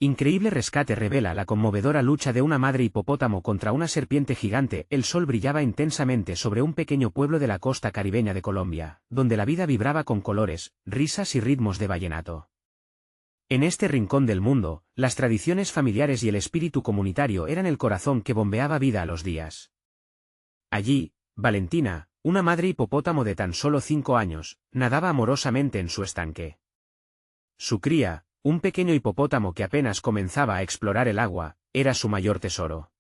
Increíble rescate revela la conmovedora lucha de una madre hipopótamo contra una serpiente gigante. El sol brillaba intensamente sobre un pequeño pueblo de la costa caribeña de Colombia, donde la vida vibraba con colores, risas y ritmos de vallenato. En este rincón del mundo, las tradiciones familiares y el espíritu comunitario eran el corazón que bombeaba vida a los días. Allí, Valentina, una madre hipopótamo de tan solo 5 años, nadaba amorosamente en su estanque. Su cría, un pequeño hipopótamo que apenas comenzaba a explorar el agua, era su mayor tesoro.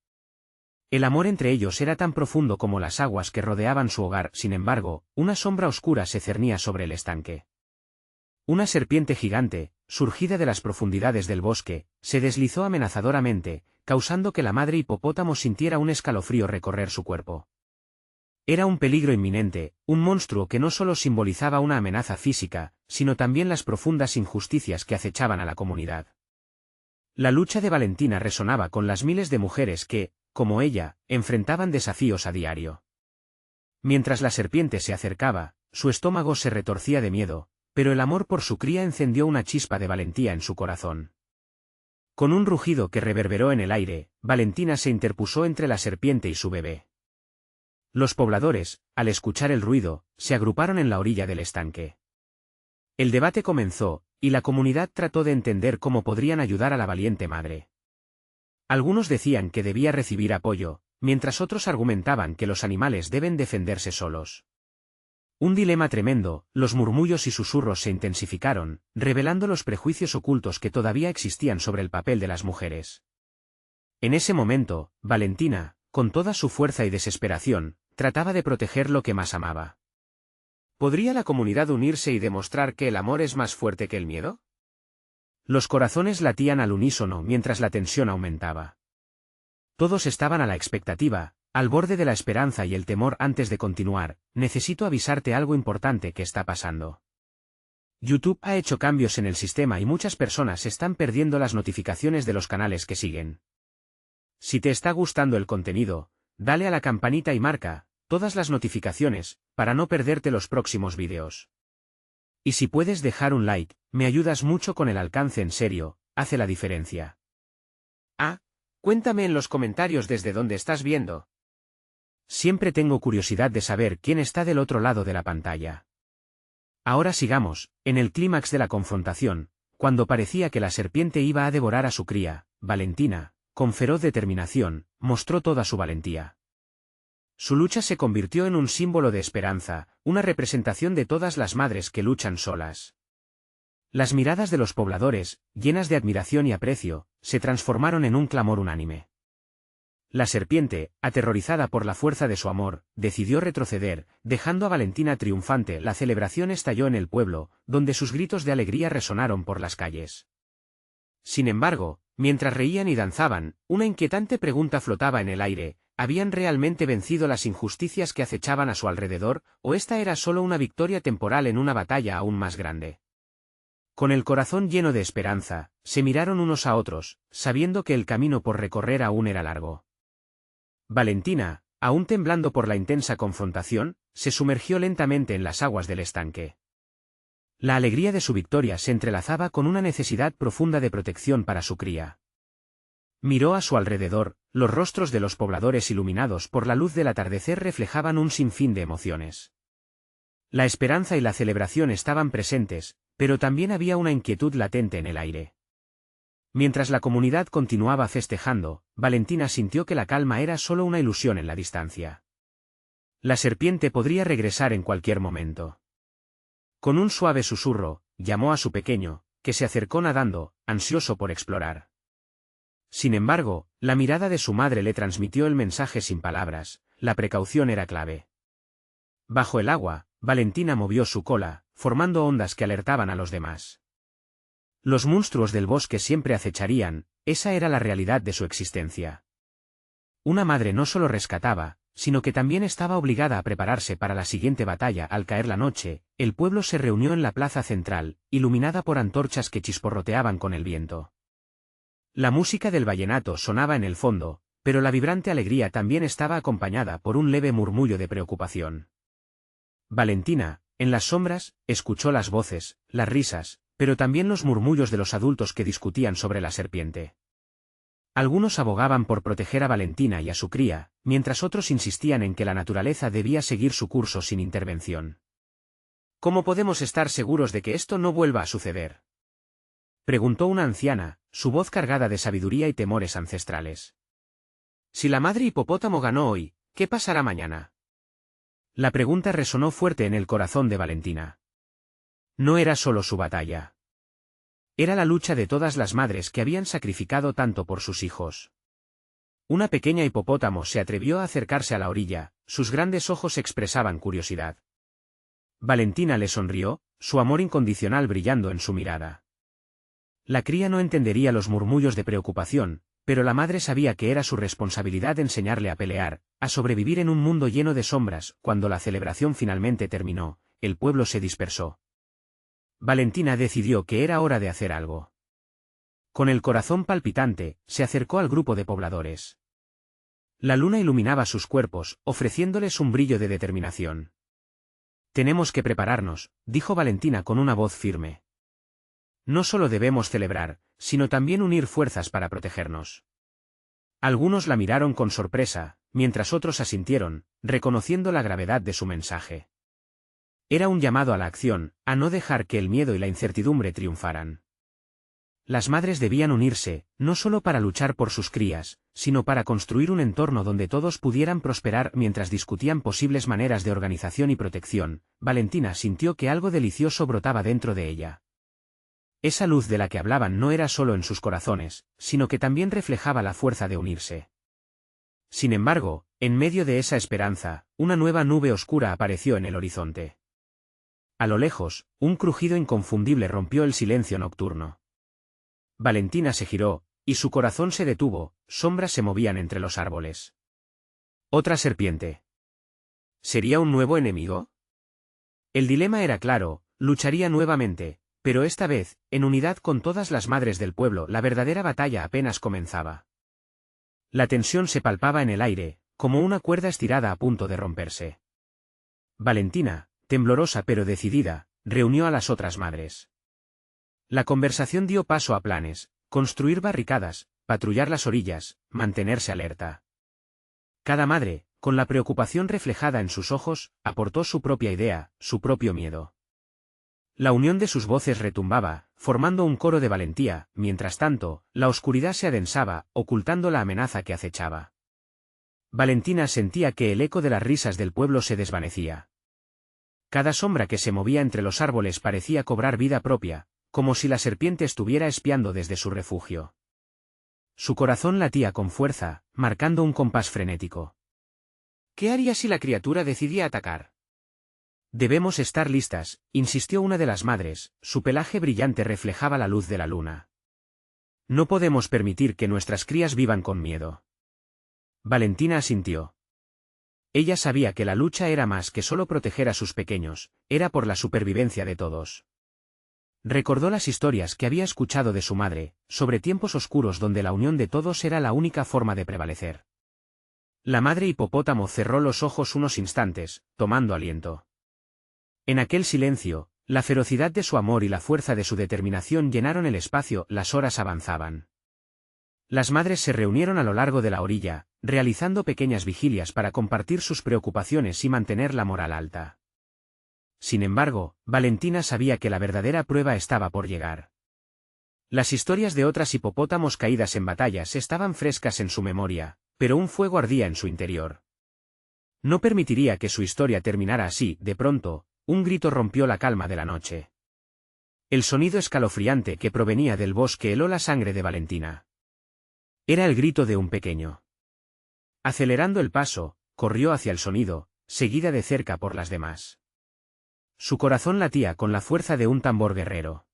El amor entre ellos era tan profundo como las aguas que rodeaban su hogar. Sin embargo, una sombra oscura se cernía sobre el estanque. Una serpiente gigante, surgida de las profundidades del bosque, se deslizó amenazadoramente, causando que la madre hipopótamo sintiera un escalofrío recorrer su cuerpo. Era un peligro inminente, un monstruo que no solo simbolizaba una amenaza física, sino también las profundas injusticias que acechaban a la comunidad. La lucha de Valentina resonaba con las miles de mujeres que, como ella, enfrentaban desafíos a diario. Mientras la serpiente se acercaba, su estómago se retorcía de miedo, pero el amor por su cría encendió una chispa de valentía en su corazón. Con un rugido que reverberó en el aire, Valentina se interpuso entre la serpiente y su bebé. Los pobladores, al escuchar el ruido, se agruparon en la orilla del estanque. El debate comenzó, y la comunidad trató de entender cómo podrían ayudar a la valiente madre. Algunos decían que debía recibir apoyo, mientras otros argumentaban que los animales deben defenderse solos. Un dilema tremendo, los murmullos y susurros se intensificaron, revelando los prejuicios ocultos que todavía existían sobre el papel de las mujeres. En ese momento, Valentina, con toda su fuerza y desesperación, trataba de proteger lo que más amaba. ¿Podría la comunidad unirse y demostrar que el amor es más fuerte que el miedo? Los corazones latían al unísono mientras la tensión aumentaba. Todos estaban a la expectativa, al borde de la esperanza y el temor. Antes de continuar, necesito avisarte algo importante que está pasando. YouTube ha hecho cambios en el sistema y muchas personas están perdiendo las notificaciones de los canales que siguen. Si te está gustando el contenido, dale a la campanita y marca todas las notificaciones, para no perderte los próximos vídeos. Y si puedes dejar un like, me ayudas mucho con el alcance. En serio, hace la diferencia. Cuéntame en los comentarios desde dónde estás viendo. Siempre tengo curiosidad de saber quién está del otro lado de la pantalla. Ahora sigamos, en el clímax de la confrontación, cuando parecía que la serpiente iba a devorar a su cría, Valentina, con feroz determinación, mostró toda su valentía. Su lucha se convirtió en un símbolo de esperanza, una representación de todas las madres que luchan solas. Las miradas de los pobladores, llenas de admiración y aprecio, se transformaron en un clamor unánime. La serpiente, aterrorizada por la fuerza de su amor, decidió retroceder, dejando a Valentina triunfante. La celebración estalló en el pueblo, donde sus gritos de alegría resonaron por las calles. Sin embargo, mientras reían y danzaban, una inquietante pregunta flotaba en el aire: ¿habían realmente vencido las injusticias que acechaban a su alrededor, o esta era solo una victoria temporal en una batalla aún más grande? Con el corazón lleno de esperanza, se miraron unos a otros, sabiendo que el camino por recorrer aún era largo. Valentina, aún temblando por la intensa confrontación, se sumergió lentamente en las aguas del estanque. La alegría de su victoria se entrelazaba con una necesidad profunda de protección para su cría. Miró a su alrededor, los rostros de los pobladores iluminados por la luz del atardecer reflejaban un sinfín de emociones. La esperanza y la celebración estaban presentes, pero también había una inquietud latente en el aire. Mientras la comunidad continuaba festejando, Valentina sintió que la calma era solo una ilusión en la distancia. La serpiente podría regresar en cualquier momento. Con un suave susurro, llamó a su pequeño, que se acercó nadando, ansioso por explorar. Sin embargo, la mirada de su madre le transmitió el mensaje sin palabras: la precaución era clave. Bajo el agua, Valentina movió su cola, formando ondas que alertaban a los demás. Los monstruos del bosque siempre acecharían, esa era la realidad de su existencia. Una madre no solo rescataba, sino que también estaba obligada a prepararse para la siguiente batalla. Al caer la noche, el pueblo se reunió en la plaza central, iluminada por antorchas que chisporroteaban con el viento. La música del vallenato sonaba en el fondo, pero la vibrante alegría también estaba acompañada por un leve murmullo de preocupación. Valentina, en las sombras, escuchó las voces, las risas, pero también los murmullos de los adultos que discutían sobre la serpiente. Algunos abogaban por proteger a Valentina y a su cría, mientras otros insistían en que la naturaleza debía seguir su curso sin intervención. ¿Cómo podemos estar seguros de que esto no vuelva a suceder?, preguntó una anciana, su voz cargada de sabiduría y temores ancestrales. Si la madre hipopótamo ganó hoy, ¿qué pasará mañana? La pregunta resonó fuerte en el corazón de Valentina. No era solo su batalla. Era la lucha de todas las madres que habían sacrificado tanto por sus hijos. Una pequeña hipopótamo se atrevió a acercarse a la orilla, sus grandes ojos expresaban curiosidad. Valentina le sonrió, su amor incondicional brillando en su mirada. La cría no entendería los murmullos de preocupación, pero la madre sabía que era su responsabilidad enseñarle a pelear, a sobrevivir en un mundo lleno de sombras. Cuando la celebración finalmente terminó, el pueblo se dispersó. Valentina decidió que era hora de hacer algo. Con el corazón palpitante, se acercó al grupo de pobladores. La luna iluminaba sus cuerpos, ofreciéndoles un brillo de determinación. Tenemos que prepararnos, dijo Valentina con una voz firme. No solo debemos celebrar, sino también unir fuerzas para protegernos. Algunos la miraron con sorpresa, mientras otros asintieron, reconociendo la gravedad de su mensaje. Era un llamado a la acción, a no dejar que el miedo y la incertidumbre triunfaran. Las madres debían unirse, no solo para luchar por sus crías, sino para construir un entorno donde todos pudieran prosperar. Mientras discutían posibles maneras de organización y protección, Valentina sintió que algo delicioso brotaba dentro de ella. Esa luz de la que hablaban no era solo en sus corazones, sino que también reflejaba la fuerza de unirse. Sin embargo, en medio de esa esperanza, una nueva nube oscura apareció en el horizonte. A lo lejos, un crujido inconfundible rompió el silencio nocturno. Valentina se giró, y su corazón se detuvo, sombras se movían entre los árboles. Otra serpiente. ¿Sería un nuevo enemigo? El dilema era claro, lucharía nuevamente, pero esta vez, en unidad con todas las madres del pueblo. La verdadera batalla apenas comenzaba. La tensión se palpaba en el aire, como una cuerda estirada a punto de romperse. Valentina, temblorosa pero decidida, reunió a las otras madres. La conversación dio paso a planes: construir barricadas, patrullar las orillas, mantenerse alerta. Cada madre, con la preocupación reflejada en sus ojos, aportó su propia idea, su propio miedo. La unión de sus voces retumbaba, formando un coro de valentía. Mientras tanto, la oscuridad se adensaba, ocultando la amenaza que acechaba. Valentina sentía que el eco de las risas del pueblo se desvanecía. Cada sombra que se movía entre los árboles parecía cobrar vida propia, como si la serpiente estuviera espiando desde su refugio. Su corazón latía con fuerza, marcando un compás frenético. ¿Qué haría si la criatura decidía atacar? Debemos estar listas, insistió una de las madres, su pelaje brillante reflejaba la luz de la luna. No podemos permitir que nuestras crías vivan con miedo. Valentina asintió. Ella sabía que la lucha era más que solo proteger a sus pequeños, era por la supervivencia de todos. Recordó las historias que había escuchado de su madre, sobre tiempos oscuros donde la unión de todos era la única forma de prevalecer. La madre hipopótamo cerró los ojos unos instantes, tomando aliento. En aquel silencio, la ferocidad de su amor y la fuerza de su determinación llenaron el espacio. Las horas avanzaban. Las madres se reunieron a lo largo de la orilla, realizando pequeñas vigilias para compartir sus preocupaciones y mantener la moral alta. Sin embargo, Valentina sabía que la verdadera prueba estaba por llegar. Las historias de otras hipopótamos caídas en batallas estaban frescas en su memoria, pero un fuego ardía en su interior. No permitiría que su historia terminara así. De pronto, un grito rompió la calma de la noche. El sonido escalofriante que provenía del bosque heló la sangre de Valentina. Era el grito de un pequeño. Acelerando el paso, corrió hacia el sonido, seguida de cerca por las demás. Su corazón latía con la fuerza de un tambor guerrero.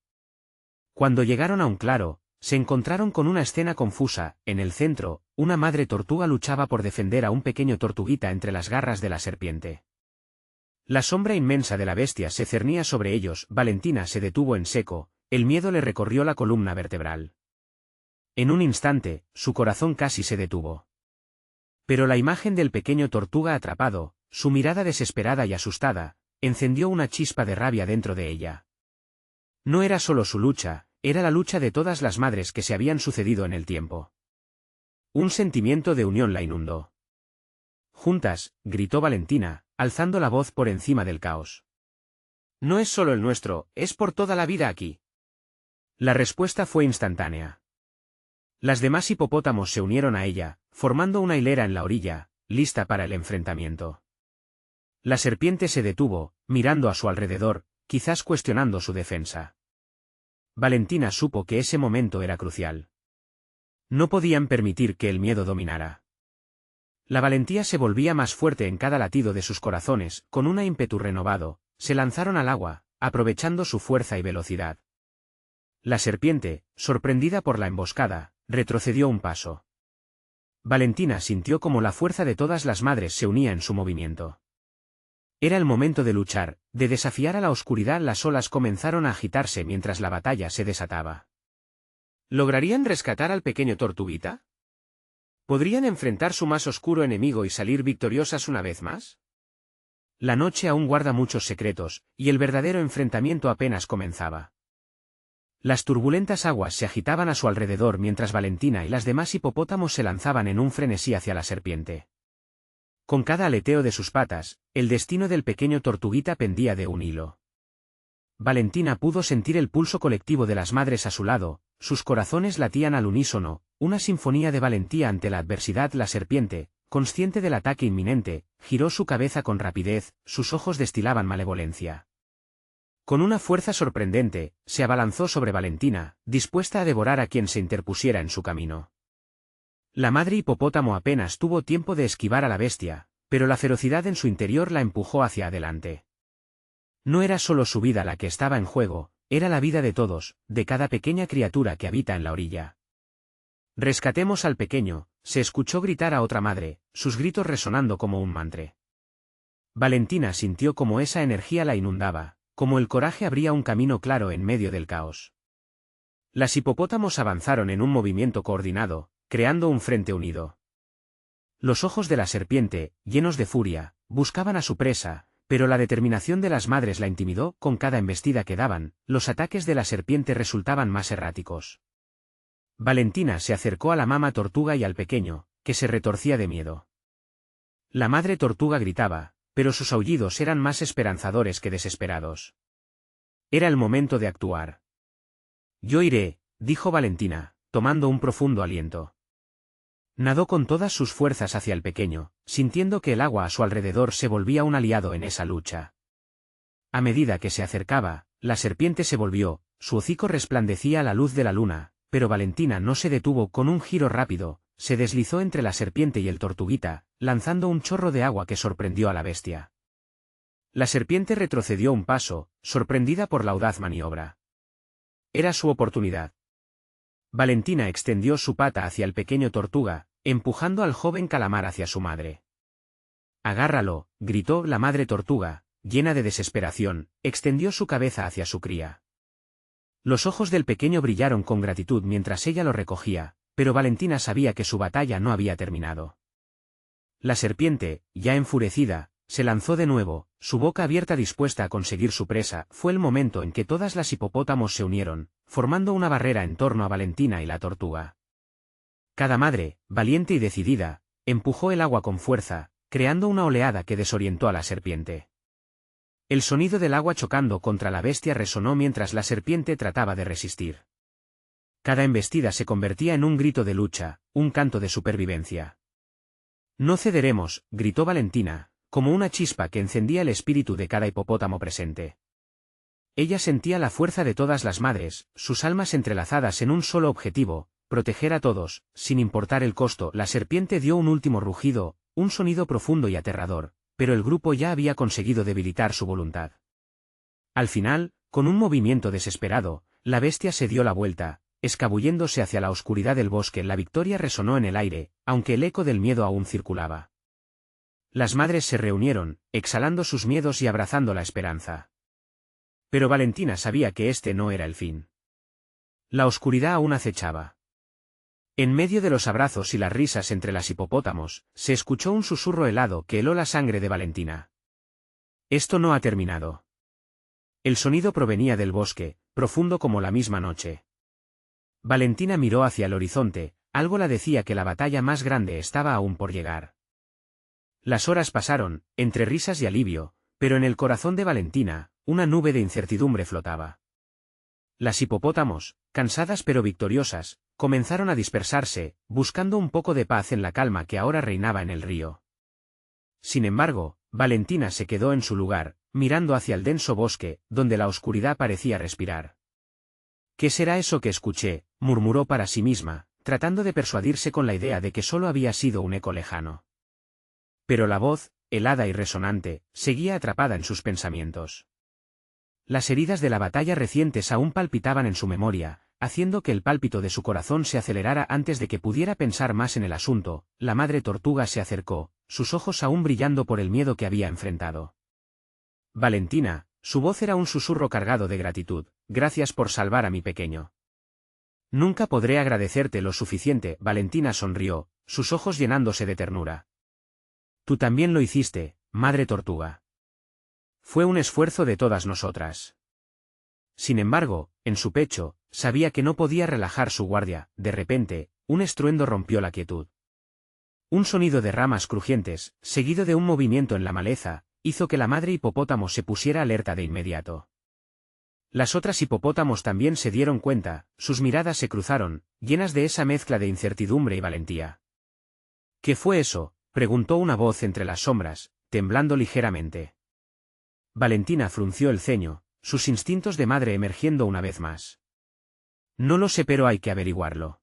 Cuando llegaron a un claro, se encontraron con una escena confusa. En el centro, una madre tortuga luchaba por defender a un pequeño tortuguita entre las garras de la serpiente. La sombra inmensa de la bestia se cernía sobre ellos. Valentina se detuvo en seco, el miedo le recorrió la columna vertebral. En un instante, su corazón casi se detuvo. Pero la imagen del pequeño tortuga atrapado, su mirada desesperada y asustada, encendió una chispa de rabia dentro de ella. No era solo su lucha, era la lucha de todas las madres que se habían sucedido en el tiempo. Un sentimiento de unión la inundó. «Juntas», gritó Valentina, alzando la voz por encima del caos. «No es solo el nuestro, es por toda la vida aquí». La respuesta fue instantánea. Las demás hipopótamos se unieron a ella, formando una hilera en la orilla, lista para el enfrentamiento. La serpiente se detuvo, mirando a su alrededor, quizás cuestionando su defensa. Valentina supo que ese momento era crucial. No podían permitir que el miedo dominara. La valentía se volvía más fuerte en cada latido de sus corazones, con un ímpetu renovado, se lanzaron al agua, aprovechando su fuerza y velocidad. La serpiente, sorprendida por la emboscada, retrocedió un paso. Valentina sintió como la fuerza de todas las madres se unía en su movimiento. Era el momento de luchar, de desafiar a la oscuridad. Las olas comenzaron a agitarse mientras la batalla se desataba. ¿Lograrían rescatar al pequeño Tortuguita? ¿Podrían enfrentar su más oscuro enemigo y salir victoriosas una vez más? La noche aún guarda muchos secretos, y el verdadero enfrentamiento apenas comenzaba. Las turbulentas aguas se agitaban a su alrededor mientras Valentina y las demás hipopótamos se lanzaban en un frenesí hacia la serpiente. Con cada aleteo de sus patas, el destino del pequeño Tortuguita pendía de un hilo. Valentina pudo sentir el pulso colectivo de las madres a su lado, sus corazones latían al unísono, una sinfonía de valentía ante la adversidad. La serpiente, consciente del ataque inminente, giró su cabeza con rapidez, sus ojos destilaban malevolencia. Con una fuerza sorprendente, se abalanzó sobre Valentina, dispuesta a devorar a quien se interpusiera en su camino. La madre hipopótamo apenas tuvo tiempo de esquivar a la bestia, pero la ferocidad en su interior la empujó hacia adelante. No era solo su vida la que estaba en juego, era la vida de todos, de cada pequeña criatura que habita en la orilla. «Rescatemos al pequeño», se escuchó gritar a otra madre, sus gritos resonando como un mantra. Valentina sintió como esa energía la inundaba, como el coraje abría un camino claro en medio del caos. Las hipopótamos avanzaron en un movimiento coordinado, creando un frente unido. Los ojos de la serpiente, llenos de furia, buscaban a su presa, pero la determinación de las madres la intimidó. Con cada embestida que daban, los ataques de la serpiente resultaban más erráticos. Valentina se acercó a la mama tortuga y al pequeño, que se retorcía de miedo. La madre tortuga gritaba, pero sus aullidos eran más esperanzadores que desesperados. Era el momento de actuar. «Yo iré», dijo Valentina, tomando un profundo aliento. Nadó con todas sus fuerzas hacia el pequeño, sintiendo que el agua a su alrededor se volvía un aliado en esa lucha. A medida que se acercaba, la serpiente se volvió, su hocico resplandecía a la luz de la luna, pero Valentina no se detuvo. Con un giro rápido, se deslizó entre la serpiente y el Tortuguita, lanzando un chorro de agua que sorprendió a la bestia. La serpiente retrocedió un paso, sorprendida por la audaz maniobra. Era su oportunidad. Valentina extendió su pata hacia el pequeño Tortuga, empujando al joven calamar hacia su madre. «Agárralo», gritó la madre tortuga, llena de desesperación, extendió su cabeza hacia su cría. Los ojos del pequeño brillaron con gratitud mientras ella lo recogía, pero Valentina sabía que su batalla no había terminado. La serpiente, ya enfurecida, se lanzó de nuevo, su boca abierta dispuesta a conseguir su presa. Fue el momento en que todas las hipopótamos se unieron, formando una barrera en torno a Valentina y la tortuga. Cada madre, valiente y decidida, empujó el agua con fuerza, creando una oleada que desorientó a la serpiente. El sonido del agua chocando contra la bestia resonó mientras la serpiente trataba de resistir. Cada embestida se convertía en un grito de lucha, un canto de supervivencia. «No cederemos», gritó Valentina, como una chispa que encendía el espíritu de cada hipopótamo presente. Ella sentía la fuerza de todas las madres, sus almas entrelazadas en un solo objetivo, proteger a todos, sin importar el costo. La serpiente dio un último rugido, un sonido profundo y aterrador, pero el grupo ya había conseguido debilitar su voluntad. Al final, con un movimiento desesperado, la bestia se dio la vuelta, escabulléndose hacia la oscuridad del bosque. La victoria resonó en el aire, aunque el eco del miedo aún circulaba. Las madres se reunieron, exhalando sus miedos y abrazando la esperanza. Pero Valentina sabía que este no era el fin. La oscuridad aún acechaba. En medio de los abrazos y las risas entre las hipopótamos, se escuchó un susurro helado que heló la sangre de Valentina. «Esto no ha terminado». El sonido provenía del bosque, profundo como la misma noche. Valentina miró hacia el horizonte, algo la decía que la batalla más grande estaba aún por llegar. Las horas pasaron, entre risas y alivio, pero en el corazón de Valentina, una nube de incertidumbre flotaba. Las hipopótamos, cansadas pero victoriosas, comenzaron a dispersarse, buscando un poco de paz en la calma que ahora reinaba en el río. Sin embargo, Valentina se quedó en su lugar, mirando hacia el denso bosque, donde la oscuridad parecía respirar. «¿Qué será eso que escuché?», murmuró para sí misma, tratando de persuadirse con la idea de que solo había sido un eco lejano. Pero la voz, helada y resonante, seguía atrapada en sus pensamientos. Las heridas de la batalla recientes aún palpitaban en su memoria, haciendo que el pálpito de su corazón se acelerara antes de que pudiera pensar más en el asunto. La madre tortuga se acercó, sus ojos aún brillando por el miedo que había enfrentado. «Valentina», su voz era un susurro cargado de gratitud, «gracias por salvar a mi pequeño». «Nunca podré agradecerte lo suficiente», Valentina sonrió, sus ojos llenándose de ternura. «Tú también lo hiciste, madre tortuga. Fue un esfuerzo de todas nosotras». Sin embargo, en su pecho, sabía que no podía relajar su guardia. De repente, un estruendo rompió la quietud. Un sonido de ramas crujientes, seguido de un movimiento en la maleza, hizo que la madre hipopótamo se pusiera alerta de inmediato. Las otras hipopótamos también se dieron cuenta, sus miradas se cruzaron, llenas de esa mezcla de incertidumbre y valentía. «¿Qué fue eso?», preguntó una voz entre las sombras, temblando ligeramente. Valentina frunció el ceño, sus instintos de madre emergiendo una vez más. «No lo sé, pero hay que averiguarlo.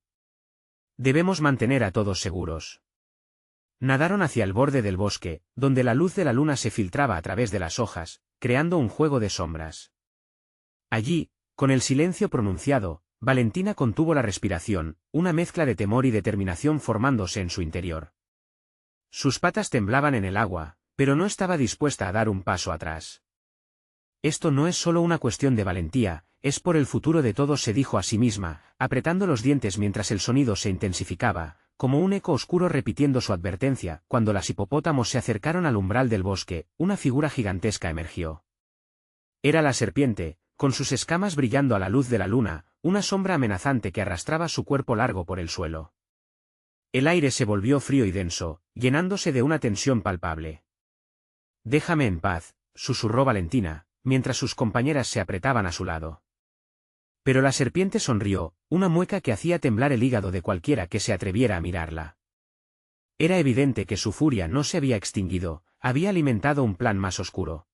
Debemos mantener a todos seguros». Nadaron hacia el borde del bosque, donde la luz de la luna se filtraba a través de las hojas, creando un juego de sombras. Allí, con el silencio pronunciado, Valentina contuvo la respiración, una mezcla de temor y determinación formándose en su interior. Sus patas temblaban en el agua, pero no estaba dispuesta a dar un paso atrás. «Esto no es solo una cuestión de valentía, es por el futuro de todos», se dijo a sí misma, apretando los dientes mientras el sonido se intensificaba, como un eco oscuro repitiendo su advertencia. Cuando las hipopótamos se acercaron al umbral del bosque, una figura gigantesca emergió. Era la serpiente, con sus escamas brillando a la luz de la luna, una sombra amenazante que arrastraba su cuerpo largo por el suelo. El aire se volvió frío y denso, llenándose de una tensión palpable. «Déjame en paz», susurró Valentina, mientras sus compañeras se apretaban a su lado. Pero la serpiente sonrió, una mueca que hacía temblar el hígado de cualquiera que se atreviera a mirarla. Era evidente que su furia no se había extinguido, había alimentado un plan más oscuro.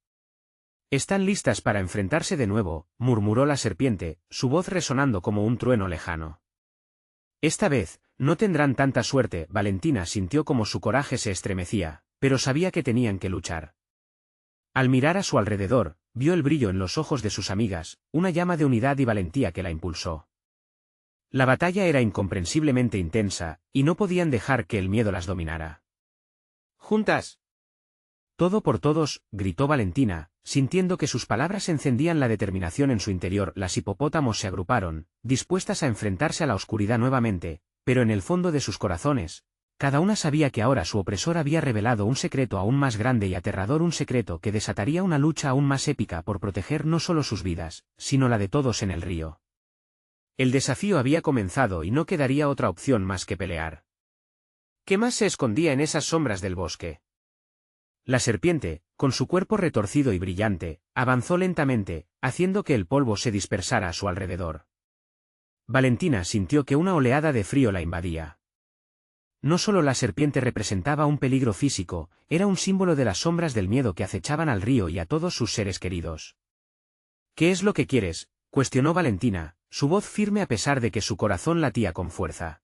«¿Están listas para enfrentarse de nuevo?», murmuró la serpiente, su voz resonando como un trueno lejano. «Esta vez, no tendrán tanta suerte». Valentina sintió como su coraje se estremecía, pero sabía que tenían que luchar. Al mirar a su alrededor, vio el brillo en los ojos de sus amigas, una llama de unidad y valentía que la impulsó. La batalla era incomprensiblemente intensa, y no podían dejar que el miedo las dominara. «¡Juntas! Todo por todos!», gritó Valentina, sintiendo que sus palabras encendían la determinación en su interior. Las hipopótamos se agruparon, dispuestas a enfrentarse a la oscuridad nuevamente, pero en el fondo de sus corazones, cada una sabía que ahora su opresor había revelado un secreto aún más grande y aterrador, un secreto que desataría una lucha aún más épica por proteger no solo sus vidas, sino la de todos en el río. El desafío había comenzado y no quedaría otra opción más que pelear. ¿Qué más se escondía en esas sombras del bosque? La serpiente, con su cuerpo retorcido y brillante, avanzó lentamente, haciendo que el polvo se dispersara a su alrededor. Valentina sintió que una oleada de frío la invadía. No solo la serpiente representaba un peligro físico, era un símbolo de las sombras del miedo que acechaban al río y a todos sus seres queridos. «¿Qué es lo que quieres?», cuestionó Valentina, su voz firme a pesar de que su corazón latía con fuerza.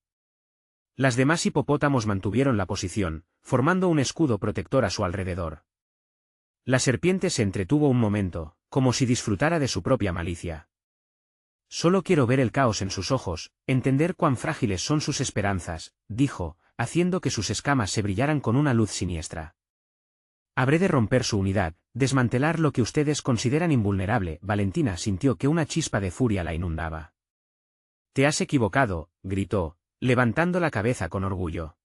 Las demás hipopótamos mantuvieron la posición, formando un escudo protector a su alrededor. La serpiente se entretuvo un momento, como si disfrutara de su propia malicia. «Solo quiero ver el caos en sus ojos, entender cuán frágiles son sus esperanzas», dijo, haciendo que sus escamas se brillaran con una luz siniestra. «Habré de romper su unidad, desmantelar lo que ustedes consideran invulnerable». Valentina sintió que una chispa de furia la inundaba. «Te has equivocado», gritó, levantando la cabeza con orgullo.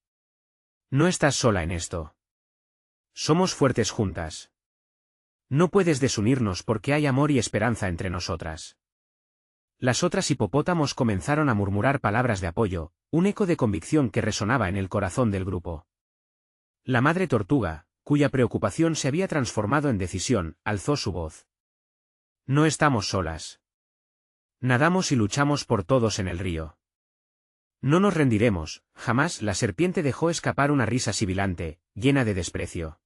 «No estás sola en esto. Somos fuertes juntas. No puedes desunirnos porque hay amor y esperanza entre nosotras». Las otras hipopótamos comenzaron a murmurar palabras de apoyo, un eco de convicción que resonaba en el corazón del grupo. La madre tortuga, cuya preocupación se había transformado en decisión, alzó su voz. No estamos solas. Nadamos y luchamos por todos en el río. No nos rendiremos, jamás. La serpiente dejó escapar una risa sibilante, llena de desprecio.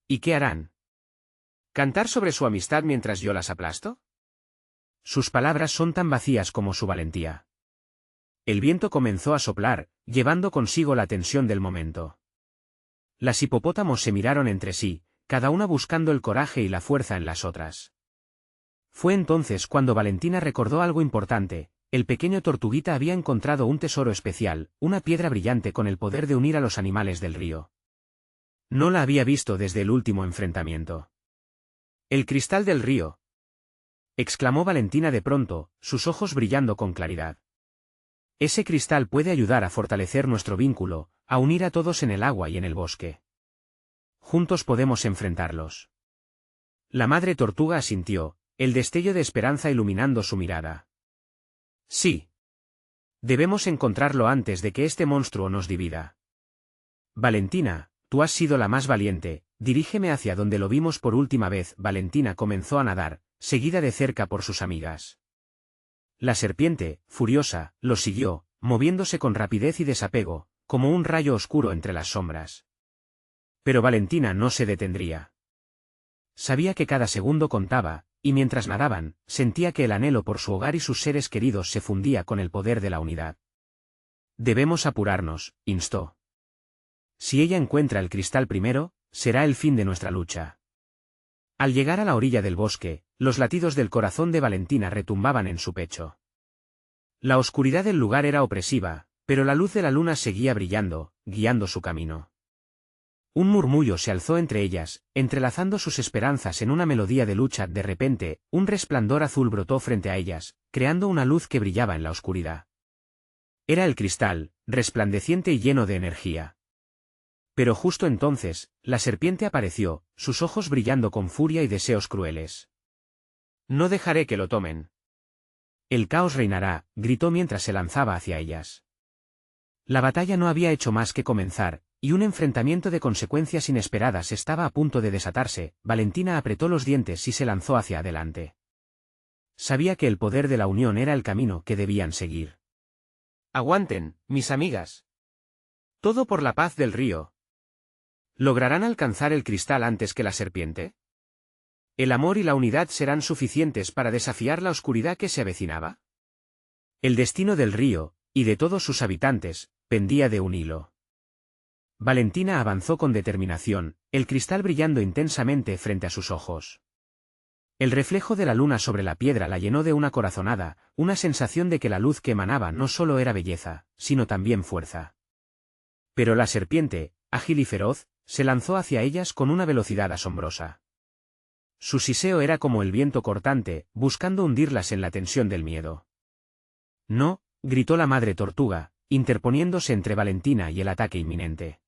¿Y qué harán? ¿Cantar sobre su amistad mientras yo las aplasto? Sus palabras son tan vacías como su valentía. El viento comenzó a soplar, llevando consigo la tensión del momento. Las hipopótamos se miraron entre sí, cada una buscando el coraje y la fuerza en las otras. Fue entonces cuando Valentina recordó algo importante. El pequeño Tortuguita había encontrado un tesoro especial, una piedra brillante con el poder de unir a los animales del río. No la había visto desde el último enfrentamiento. «El cristal del río», exclamó Valentina de pronto, sus ojos brillando con claridad. «Ese cristal puede ayudar a fortalecer nuestro vínculo, a unir a todos en el agua y en el bosque. Juntos podemos enfrentarlos». La madre tortuga asintió, el destello de esperanza iluminando su mirada. «Sí. Debemos encontrarlo antes de que este monstruo nos divida. Valentina, tú has sido la más valiente, dirígeme hacia donde lo vimos por última vez». Valentina comenzó a nadar, seguida de cerca por sus amigas. La serpiente, furiosa, los siguió, moviéndose con rapidez y desapego, como un rayo oscuro entre las sombras. Pero Valentina no se detendría. Sabía que cada segundo contaba, y mientras nadaban, sentía que el anhelo por su hogar y sus seres queridos se fundía con el poder de la unidad. «Debemos apurarnos», instó. «Si ella encuentra el cristal primero, será el fin de nuestra lucha». Al llegar a la orilla del bosque, los latidos del corazón de Valentina retumbaban en su pecho. La oscuridad del lugar era opresiva, pero la luz de la luna seguía brillando, guiando su camino. Un murmullo se alzó entre ellas, entrelazando sus esperanzas en una melodía de lucha. De repente, un resplandor azul brotó frente a ellas, creando una luz que brillaba en la oscuridad. Era el cristal, resplandeciente y lleno de energía. Pero justo entonces, la serpiente apareció, sus ojos brillando con furia y deseos crueles. «No dejaré que lo tomen. El caos reinará», gritó mientras se lanzaba hacia ellas. La batalla no había hecho más que comenzar, y un enfrentamiento de consecuencias inesperadas estaba a punto de desatarse. Valentina apretó los dientes y se lanzó hacia adelante. Sabía que el poder de la unión era el camino que debían seguir. «Aguanten, mis amigas. Todo por la paz del río». ¿Lograrán alcanzar el cristal antes que la serpiente? ¿El amor y la unidad serán suficientes para desafiar la oscuridad que se avecinaba? El destino del río, y de todos sus habitantes, pendía de un hilo. Valentina avanzó con determinación, el cristal brillando intensamente frente a sus ojos. El reflejo de la luna sobre la piedra la llenó de una corazonada, una sensación de que la luz que emanaba no solo era belleza, sino también fuerza. Pero la serpiente, ágil y feroz, se lanzó hacia ellas con una velocidad asombrosa. Su siseo era como el viento cortante, buscando hundirlas en la tensión del miedo. «No», gritó la madre tortuga, interponiéndose entre Valentina y el ataque inminente.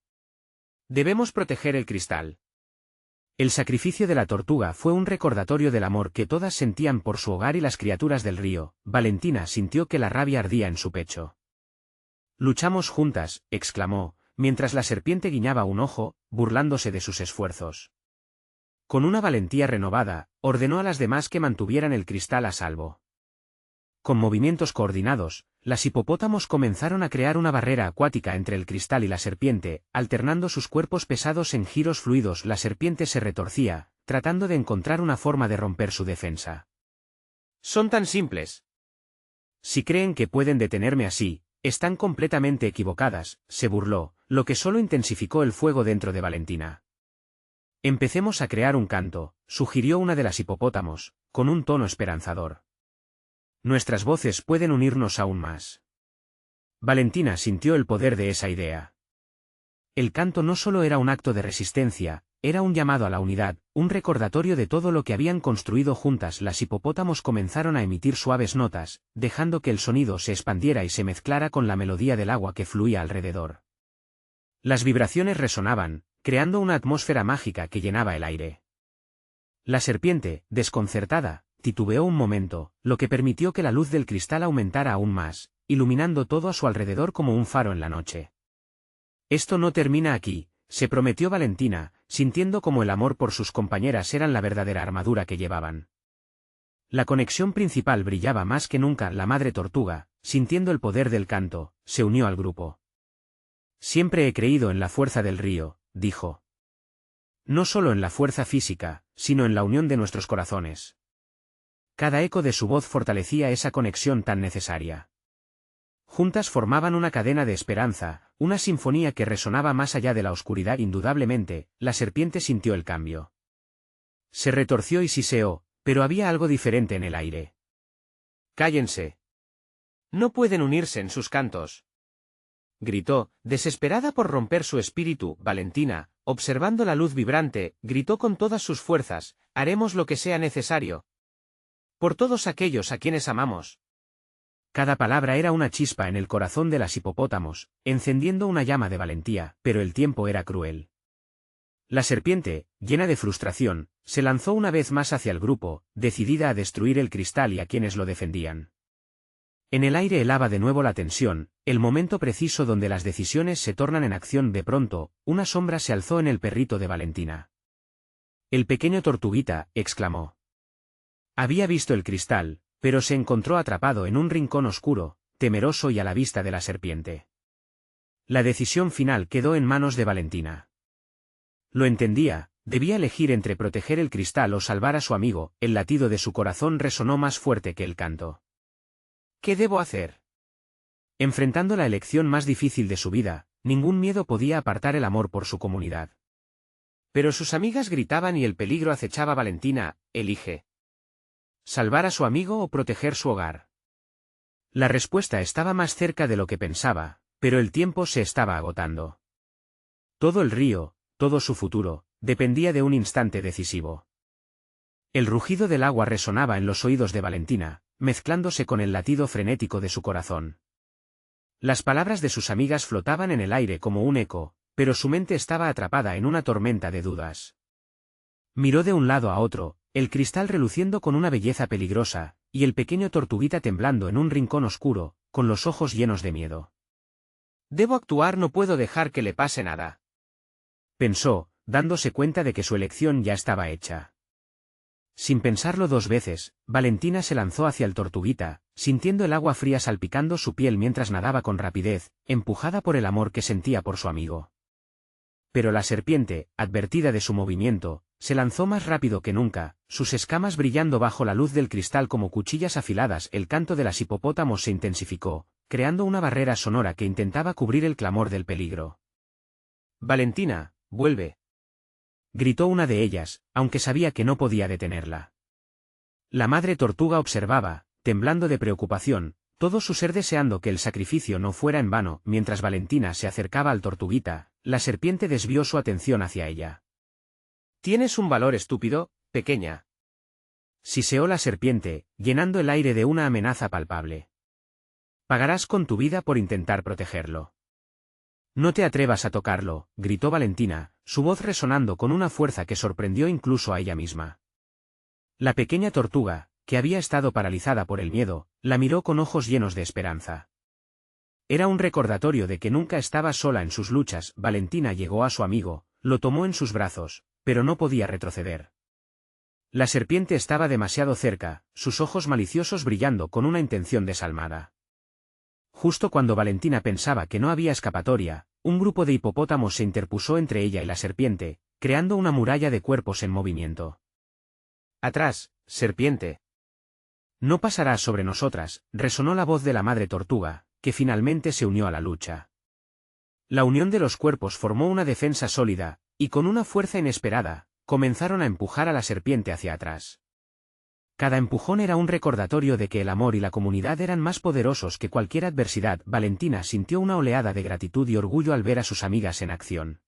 «Debemos proteger el cristal». El sacrificio de la tortuga fue un recordatorio del amor que todas sentían por su hogar y las criaturas del río. Valentina sintió que la rabia ardía en su pecho. «Luchamos juntas», exclamó, mientras la serpiente guiñaba un ojo, burlándose de sus esfuerzos. Con una valentía renovada, ordenó a las demás que mantuvieran el cristal a salvo. Con movimientos coordinados, las hipopótamos comenzaron a crear una barrera acuática entre el cristal y la serpiente, alternando sus cuerpos pesados en giros fluidos. La serpiente se retorcía, tratando de encontrar una forma de romper su defensa. «Son tan simples. Si creen que pueden detenerme así, están completamente equivocadas», se burló, lo que solo intensificó el fuego dentro de Valentina. «Empecemos a crear un canto», sugirió una de las hipopótamos, con un tono esperanzador. «Nuestras voces pueden unirnos aún más». Valentina sintió el poder de esa idea. El canto no solo era un acto de resistencia, era un llamado a la unidad, un recordatorio de todo lo que habían construido juntas. Las hipopótamos comenzaron a emitir suaves notas, dejando que el sonido se expandiera y se mezclara con la melodía del agua que fluía alrededor. Las vibraciones resonaban, creando una atmósfera mágica que llenaba el aire. La serpiente, desconcertada, titubeó un momento, lo que permitió que la luz del cristal aumentara aún más, iluminando todo a su alrededor como un faro en la noche. Esto no termina aquí, se prometió Valentina, sintiendo como el amor por sus compañeras eran la verdadera armadura que llevaban. La conexión principal brillaba más que nunca. La madre tortuga, sintiendo el poder del canto, se unió al grupo. Siempre he creído en la fuerza del río, dijo. No solo en la fuerza física, sino en la unión de nuestros corazones. Cada eco de su voz fortalecía esa conexión tan necesaria. Juntas formaban una cadena de esperanza, una sinfonía que resonaba más allá de la oscuridad. Indudablemente, la serpiente sintió el cambio. Se retorció y siseó, pero había algo diferente en el aire. «¡Cállense! No pueden unirse en sus cantos», gritó, desesperada por romper su espíritu. Valentina, observando la luz vibrante, gritó con todas sus fuerzas: «Haremos lo que sea necesario. Por todos aquellos a quienes amamos». Cada palabra era una chispa en el corazón de las hipopótamos, encendiendo una llama de valentía, pero el tiempo era cruel. La serpiente, llena de frustración, se lanzó una vez más hacia el grupo, decidida a destruir el cristal y a quienes lo defendían. En el aire helaba de nuevo la tensión, el momento preciso donde las decisiones se tornan en acción. De pronto, una sombra se alzó en el perrito de Valentina. «El pequeño tortuguita», exclamó. Había visto el cristal, pero se encontró atrapado en un rincón oscuro, temeroso y a la vista de la serpiente. La decisión final quedó en manos de Valentina. Lo entendía, debía elegir entre proteger el cristal o salvar a su amigo. El latido de su corazón resonó más fuerte que el canto. «¿Qué debo hacer?». Enfrentando la elección más difícil de su vida, ningún miedo podía apartar el amor por su comunidad. Pero sus amigas gritaban y el peligro acechaba a Valentina. «Elige. ¿Salvar a su amigo o proteger su hogar?». La respuesta estaba más cerca de lo que pensaba, pero el tiempo se estaba agotando. Todo el río, todo su futuro, dependía de un instante decisivo. El rugido del agua resonaba en los oídos de Valentina, mezclándose con el latido frenético de su corazón. Las palabras de sus amigas flotaban en el aire como un eco, pero su mente estaba atrapada en una tormenta de dudas. Miró de un lado a otro, el cristal reluciendo con una belleza peligrosa, y el pequeño tortuguita temblando en un rincón oscuro, con los ojos llenos de miedo. «Debo actuar, no puedo dejar que le pase nada», pensó, dándose cuenta de que su elección ya estaba hecha. Sin pensarlo dos veces, Valentina se lanzó hacia el tortuguita, sintiendo el agua fría salpicando su piel mientras nadaba con rapidez, empujada por el amor que sentía por su amigo. Pero la serpiente, advertida de su movimiento, se lanzó más rápido que nunca, sus escamas brillando bajo la luz del cristal como cuchillas afiladas. El canto de las hipopótamos se intensificó, creando una barrera sonora que intentaba cubrir el clamor del peligro. «Valentina, vuelve», gritó una de ellas, aunque sabía que no podía detenerla. La madre tortuga observaba, temblando de preocupación, todo su ser deseando que el sacrificio no fuera en vano. Mientras Valentina se acercaba al tortuguita, la serpiente desvió su atención hacia ella. «Tienes un valor estúpido, pequeña», siseó la serpiente, llenando el aire de una amenaza palpable. «Pagarás con tu vida por intentar protegerlo». «No te atrevas a tocarlo», gritó Valentina, su voz resonando con una fuerza que sorprendió incluso a ella misma. La pequeña tortuga, que había estado paralizada por el miedo, la miró con ojos llenos de esperanza. Era un recordatorio de que nunca estaba sola en sus luchas. Valentina llegó a su amigo, lo tomó en sus brazos, pero no podía retroceder. La serpiente estaba demasiado cerca, sus ojos maliciosos brillando con una intención desalmada. Justo cuando Valentina pensaba que no había escapatoria, un grupo de hipopótamos se interpuso entre ella y la serpiente, creando una muralla de cuerpos en movimiento. «Atrás, serpiente. No pasarás sobre nosotras», resonó la voz de la madre tortuga, que finalmente se unió a la lucha. La unión de los cuerpos formó una defensa sólida, y con una fuerza inesperada, comenzaron a empujar a la serpiente hacia atrás. Cada empujón era un recordatorio de que el amor y la comunidad eran más poderosos que cualquier adversidad. Valentina sintió una oleada de gratitud y orgullo al ver a sus amigas en acción.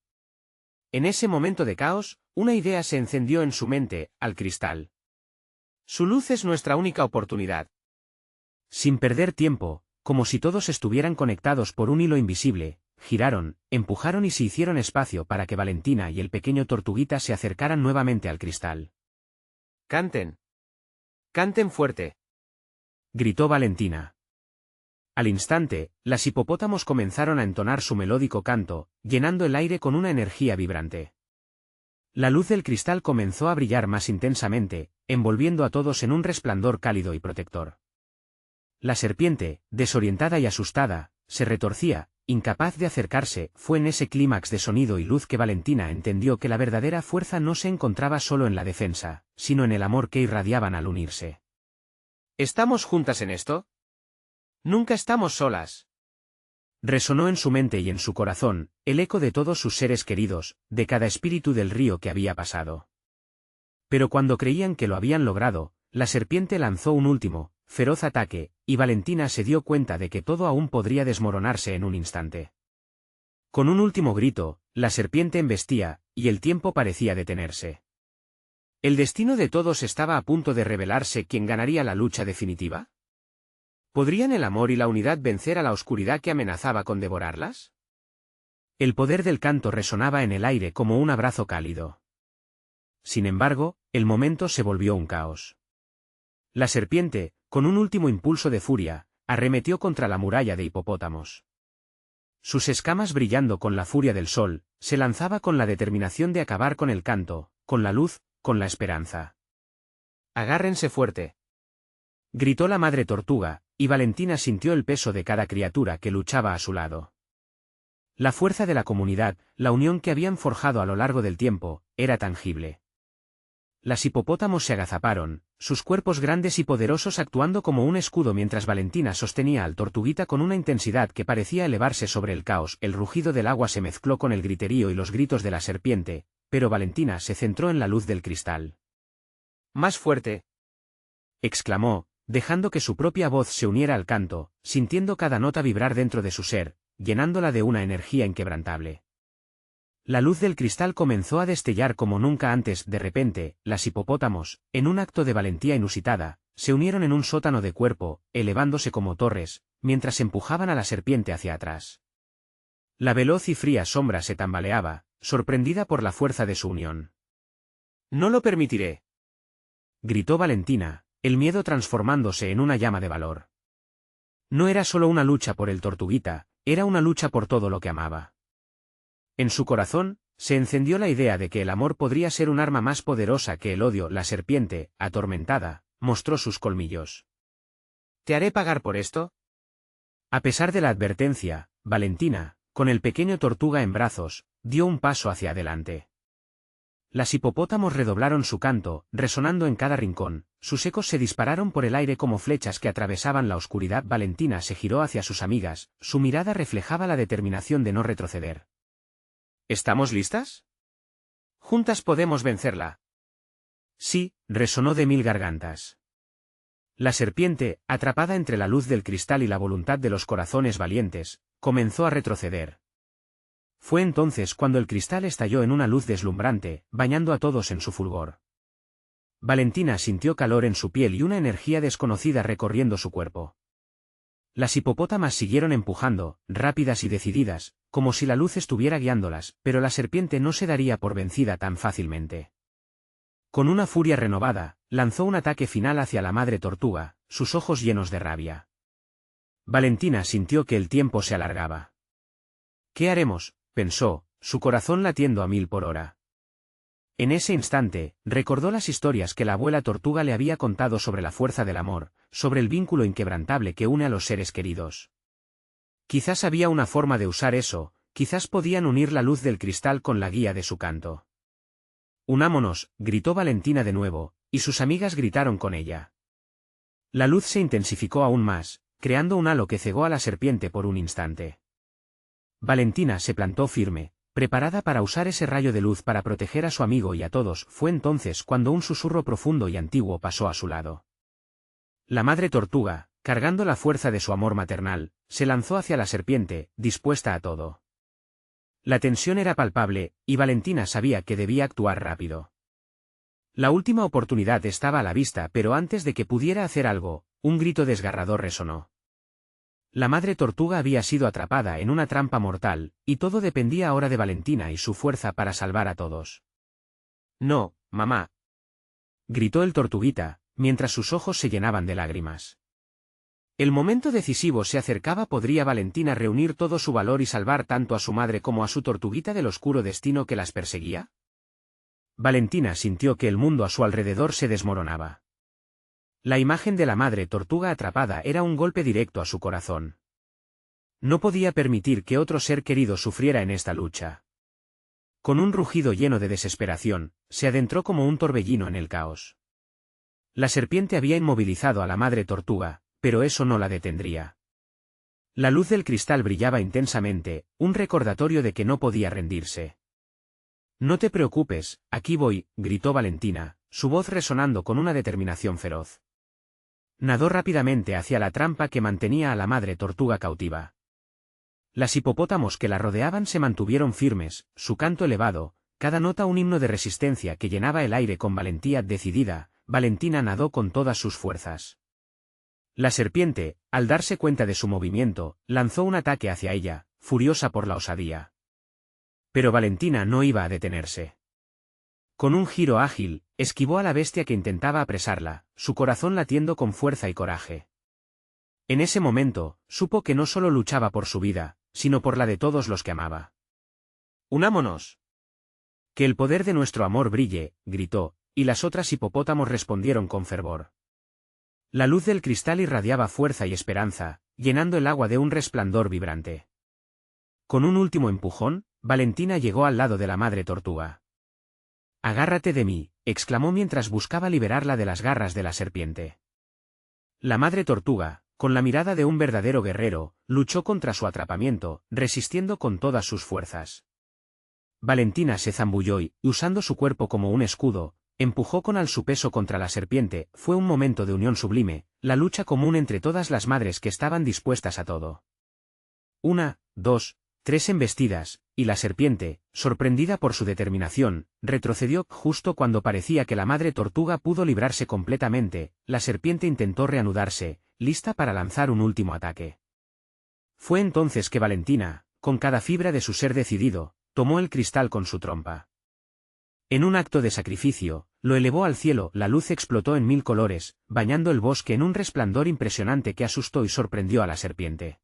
En ese momento de caos, una idea se encendió en su mente: al cristal. Su luz es nuestra única oportunidad. Sin perder tiempo, como si todos estuvieran conectados por un hilo invisible, giraron, empujaron y se hicieron espacio para que Valentina y el pequeño tortuguita se acercaran nuevamente al cristal. «Canten. Canten fuerte, gritó Valentina. Al instante, las hipopótamos comenzaron a entonar su melódico canto, llenando el aire con una energía vibrante. La luz del cristal comenzó a brillar más intensamente, envolviendo a todos en un resplandor cálido y protector. La serpiente, desorientada y asustada, se retorcía, incapaz de acercarse. Fue en ese clímax de sonido y luz que Valentina entendió que la verdadera fuerza no se encontraba solo en la defensa, sino en el amor que irradiaban al unirse. ¿estamos juntas en esto? Nunca estamos solas. Resonó en su mente y en su corazón, el eco de todos sus seres queridos, de cada espíritu del río que había pasado. Pero cuando creían que lo habían logrado, la serpiente lanzó un último, feroz ataque, y Valentina se dio cuenta de que todo aún podría desmoronarse en un instante. Con un último grito, la serpiente embestía, y el tiempo parecía detenerse. ¿El destino de todos estaba a punto de revelarse quién ganaría la lucha definitiva? ¿Podrían el amor y la unidad vencer a la oscuridad que amenazaba con devorarlas? El poder del canto resonaba en el aire como un abrazo cálido. Sin embargo, el momento se volvió un caos. La serpiente, con un último impulso de furia, arremetió contra la muralla de hipopótamos. Sus escamas brillando con la furia del sol, se lanzaba con la determinación de acabar con el canto, con la luz, con la esperanza. Agárrense fuerte, gritó la madre tortuga, y Valentina sintió el peso de cada criatura que luchaba a su lado. La fuerza de la comunidad, la unión que habían forjado a lo largo del tiempo, era tangible. Las hipopótamos se agazaparon, sus cuerpos grandes y poderosos actuando como un escudo mientras Valentina sostenía al tortuguita con una intensidad que parecía elevarse sobre el caos. El rugido del agua se mezcló con el griterío y los gritos de la serpiente, pero Valentina se centró en la luz del cristal. más fuerte, Exclamó, dejando que su propia voz se uniera al canto, sintiendo cada nota vibrar dentro de su ser, llenándola de una energía inquebrantable. La luz del cristal comenzó a destellar como nunca antes. De repente, las hipopótamos, en un acto de valentía inusitada, se unieron en un sótano de cuerpo, elevándose como torres, mientras empujaban a la serpiente hacia atrás. La veloz y fría sombra se tambaleaba, sorprendida por la fuerza de su unión. no lo permitiré, Gritó Valentina, el miedo transformándose en una llama de valor. No era solo una lucha por el tortuguita, era una lucha por todo lo que amaba. En su corazón, se encendió la idea de que el amor podría ser un arma más poderosa que el odio. La serpiente, atormentada, mostró sus colmillos. ¿te haré pagar por esto? A pesar de la advertencia, Valentina, con el pequeño tortuga en brazos, dio un paso hacia adelante. Las hipopótamos redoblaron su canto, resonando en cada rincón, sus ecos se dispararon por el aire como flechas que atravesaban la oscuridad. Valentina se giró hacia sus amigas, su mirada reflejaba la determinación de no retroceder. ¿Estamos listas? Juntas podemos vencerla. Sí, resonó de mil gargantas. La serpiente, atrapada entre la luz del cristal y la voluntad de los corazones valientes, comenzó a retroceder. Fue entonces cuando el cristal estalló en una luz deslumbrante, bañando a todos en su fulgor. Valentina sintió calor en su piel y una energía desconocida recorriendo su cuerpo. Las hipopótamas siguieron empujando, rápidas y decididas, como si la luz estuviera guiándolas, pero la serpiente no se daría por vencida tan fácilmente. Con una furia renovada, lanzó un ataque final hacia la madre tortuga, sus ojos llenos de rabia. Valentina sintió que el tiempo se alargaba. ¿Qué haremos?, pensó, su corazón latiendo a 1000 por hora. En ese instante, recordó las historias que la abuela tortuga le había contado sobre la fuerza del amor, sobre el vínculo inquebrantable que une a los seres queridos. Quizás había una forma de usar eso, quizás podían unir la luz del cristal con la guía de su canto. «Unámonos», gritó Valentina de nuevo, y sus amigas gritaron con ella. La luz se intensificó aún más, creando un halo que cegó a la serpiente por un instante. Valentina se plantó firme, preparada para usar ese rayo de luz para proteger a su amigo y a todos. Fue entonces cuando un susurro profundo y antiguo pasó a su lado. La madre tortuga, cargando la fuerza de su amor maternal, se lanzó hacia la serpiente, dispuesta a todo. La tensión era palpable, y Valentina sabía que debía actuar rápido. La última oportunidad estaba a la vista, pero antes de que pudiera hacer algo, un grito desgarrador resonó. La madre tortuga había sido atrapada en una trampa mortal, y todo dependía ahora de Valentina y su fuerza para salvar a todos. No, mamá, gritó el tortuguita, mientras sus ojos se llenaban de lágrimas. El momento decisivo se acercaba. ¿Podría Valentina reunir todo su valor y salvar tanto a su madre como a su tortuguita del oscuro destino que las perseguía? Valentina sintió que el mundo a su alrededor se desmoronaba. La imagen de la madre tortuga atrapada era un golpe directo a su corazón. No podía permitir que otro ser querido sufriera en esta lucha. Con un rugido lleno de desesperación, se adentró como un torbellino en el caos. La serpiente había inmovilizado a la madre tortuga, pero eso no la detendría. La luz del cristal brillaba intensamente, un recordatorio de que no podía rendirse. «No te preocupes, aquí voy», gritó Valentina, su voz resonando con una determinación feroz. Nadó rápidamente hacia la trampa que mantenía a la madre tortuga cautiva. Las hipopótamos que la rodeaban se mantuvieron firmes, su canto elevado, cada nota un himno de resistencia que llenaba el aire con valentía decidida. Valentina nadó con todas sus fuerzas. La serpiente, al darse cuenta de su movimiento, lanzó un ataque hacia ella, furiosa por la osadía. Pero Valentina no iba a detenerse. Con un giro ágil, esquivó a la bestia que intentaba apresarla, su corazón latiendo con fuerza y coraje. En ese momento, supo que no solo luchaba por su vida, sino por la de todos los que amaba. «¡Unámonos! Que el poder de nuestro amor brille», gritó, y las otras hipopótamos respondieron con fervor. La luz del cristal irradiaba fuerza y esperanza, llenando el agua de un resplandor vibrante. Con un último empujón, Valentina llegó al lado de la madre tortuga. «Agárrate de mí», exclamó mientras buscaba liberarla de las garras de la serpiente. La madre tortuga, con la mirada de un verdadero guerrero, luchó contra su atrapamiento, resistiendo con todas sus fuerzas. Valentina se zambulló y, usando su cuerpo como un escudo, empujó con su peso contra la serpiente. Fue un momento de unión sublime, la lucha común entre todas las madres que estaban dispuestas a todo. 1, 2, 3 embestidas, y la serpiente, sorprendida por su determinación, retrocedió. Justo cuando parecía que la madre tortuga pudo librarse completamente, la serpiente intentó reanudarse, lista para lanzar un último ataque. Fue entonces que Valentina, con cada fibra de su ser decidido, tomó el cristal con su trompa. En un acto de sacrificio, lo elevó al cielo. La luz explotó en 1000 colores, bañando el bosque en un resplandor impresionante que asustó y sorprendió a la serpiente.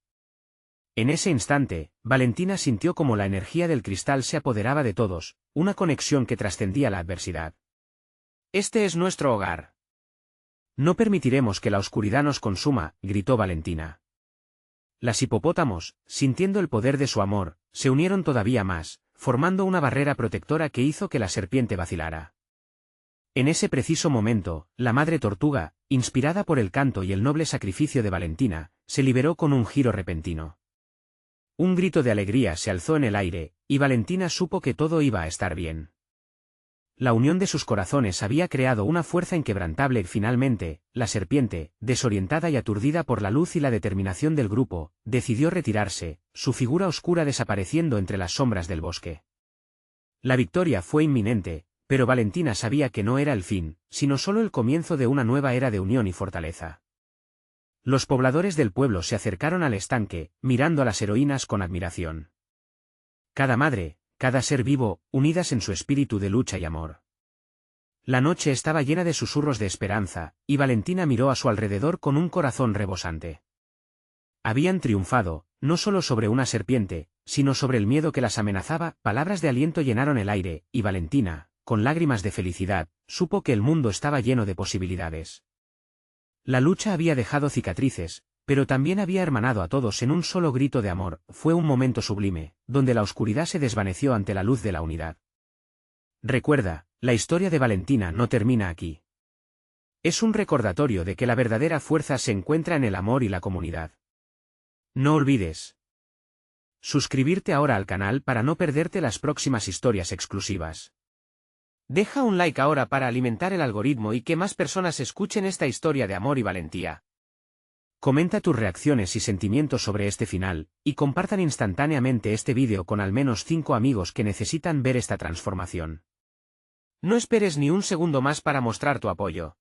En ese instante, Valentina sintió como la energía del cristal se apoderaba de todos, una conexión que trascendía la adversidad. «Este es nuestro hogar. No permitiremos que la oscuridad nos consuma», gritó Valentina. Las hipopótamos, sintiendo el poder de su amor, se unieron todavía más, formando una barrera protectora que hizo que la serpiente vacilara. En ese preciso momento, la madre tortuga, inspirada por el canto y el noble sacrificio de Valentina, se liberó con un giro repentino. Un grito de alegría se alzó en el aire, y Valentina supo que todo iba a estar bien. La unión de sus corazones había creado una fuerza inquebrantable. Finalmente, la serpiente, desorientada y aturdida por la luz y la determinación del grupo, decidió retirarse, su figura oscura desapareciendo entre las sombras del bosque. La victoria fue inminente, pero Valentina sabía que no era el fin, sino solo el comienzo de una nueva era de unión y fortaleza. Los pobladores del pueblo se acercaron al estanque, mirando a las heroínas con admiración. Cada madre, cada ser vivo, unidas en su espíritu de lucha y amor. La noche estaba llena de susurros de esperanza, y Valentina miró a su alrededor con un corazón rebosante. Habían triunfado, no solo sobre una serpiente, sino sobre el miedo que las amenazaba. Palabras de aliento llenaron el aire, y Valentina, con lágrimas de felicidad, supo que el mundo estaba lleno de posibilidades. La lucha había dejado cicatrices, pero también había hermanado a todos en un solo grito de amor. Fue un momento sublime, donde la oscuridad se desvaneció ante la luz de la unidad. Recuerda, la historia de Valentina no termina aquí. Es un recordatorio de que la verdadera fuerza se encuentra en el amor y la comunidad. No olvides suscribirte ahora al canal para no perderte las próximas historias exclusivas. Deja un like ahora para alimentar el algoritmo y que más personas escuchen esta historia de amor y valentía. Comenta tus reacciones y sentimientos sobre este final, y compartan instantáneamente este vídeo con al menos 5 amigos que necesitan ver esta transformación. No esperes ni un segundo más para mostrar tu apoyo.